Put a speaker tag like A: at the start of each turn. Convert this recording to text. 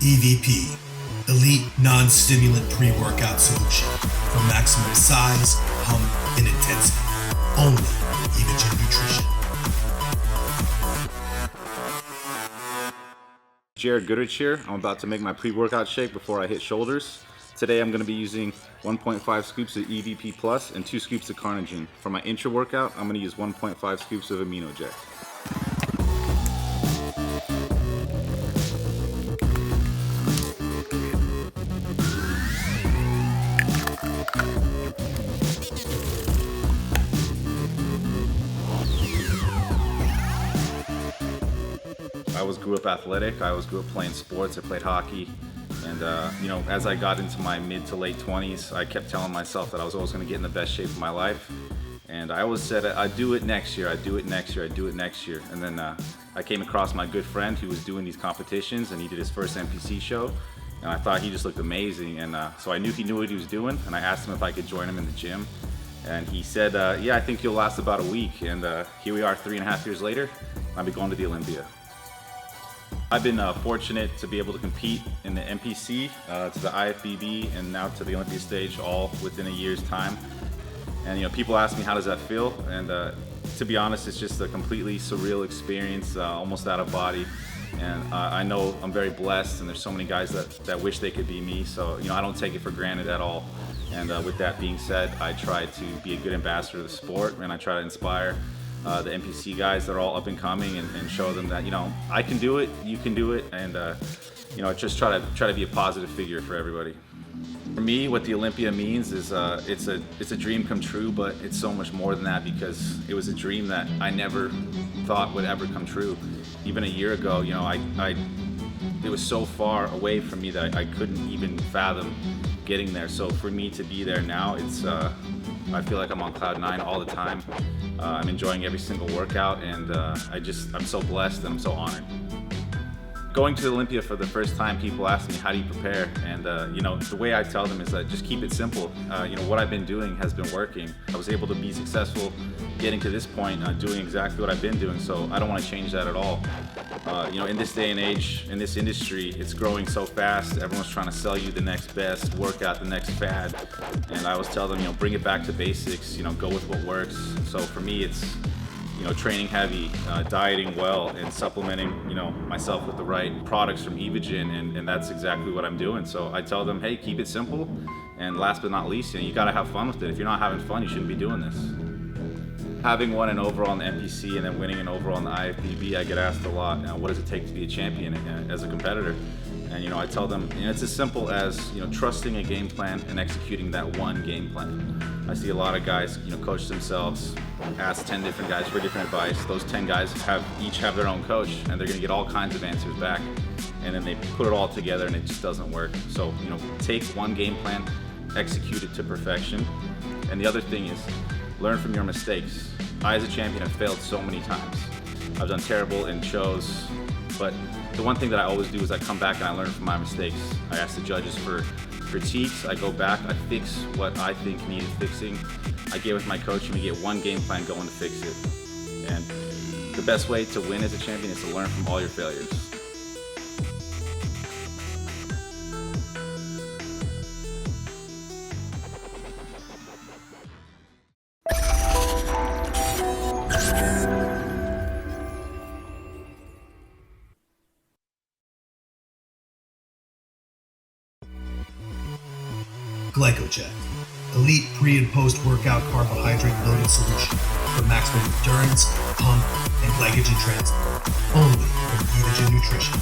A: EVP, Elite Non-Stimulant Pre-Workout Solution for maximum size, pump, and intensity. Only Evogen Nutrition.
B: Jared Goodrich here. I'm about to make my pre-workout shake before I hit shoulders. Today I'm going to be using 1.5 scoops of EVP Plus and 2 scoops of Carnitine. For my intra-workout, I'm going to use 1.5 scoops of Amino Jet. I always grew up athletic. I always grew up playing sports. I played hockey. And, as I got into my mid to late 20s, I kept telling myself that I was always going to get in the best shape of my life. And I always said, I'd do it next year, I'd do it next year, I'd do it next year. And then I came across my good friend who was doing these competitions, and he did his first NPC show. And I thought he just looked amazing. And so I knew he knew what he was doing. And I asked him if I could join him in the gym. And he said, yeah, I think you'll last about a week. And here we are 3.5 years later. I'll be going to the Olympia. I've been fortunate to be able to compete in the NPC, to the IFBB, and now to the Olympia stage, all within a year's time. And people ask me, how does that feel? And to be honest, it's just a completely surreal experience, almost out of body. And I know I'm very blessed, and there's so many guys that wish they could be me. So I don't take it for granted at all. And with that being said, I try to be a good ambassador of the sport, and I try to inspire the NPC guys that are all up and coming, and show them that I can do it, you can do it, and just try to be a positive figure for everybody. For me, what the Olympia means is it's a dream come true, but it's so much more than that, because it was a dream that I never thought would ever come true. Even a year ago, it was so far away from me that I couldn't even fathom getting there. So for me to be there now, I feel like I'm on cloud 9 all the time. I'm enjoying every single workout, and I'm so blessed and I'm so honored. Going to the Olympia for the first time, people ask me, how do you prepare? And the way I tell them is that just keep it simple. What I've been doing has been working. I was able to be successful getting to this point, doing exactly what I've been doing, so I don't want to change that at all. In this day and age, in this industry, it's growing so fast. Everyone's trying to sell you the next best workout, the next fad. And I always tell them, bring it back to basics, go with what works. So for me, it's training heavy, dieting well, and supplementing, myself with the right products from Evogen, and that's exactly what I'm doing. So I tell them, hey, keep it simple, and last but not least, you gotta have fun with it. If you're not having fun, you shouldn't be doing this. Having won an overall in the NPC and then winning an overall in the IFBB, I get asked a lot, what does it take to be a champion as a competitor? And I tell them, it's as simple as trusting a game plan and executing that one game plan. I see a lot of guys, coach themselves, ask 10 different guys for different advice. Those 10 guys each have their own coach, and they're gonna get all kinds of answers back. And then they put it all together and it just doesn't work. So, take one game plan, execute it to perfection. And the other thing is, learn from your mistakes. I, as a champion, have failed so many times. I've done terrible in shows, but the one thing that I always do is I come back and I learn from my mistakes. I ask the judges for critiques, I go back, I fix what I think needed fixing. I get with my coach and we get one game plan going to fix it. And the best way to win as a champion is to learn from all your failures.
A: Glycogen, elite pre- and post-workout carbohydrate-loaded solution for maximum endurance, pump, and glycogen transport. Only from Evogen Nutrition.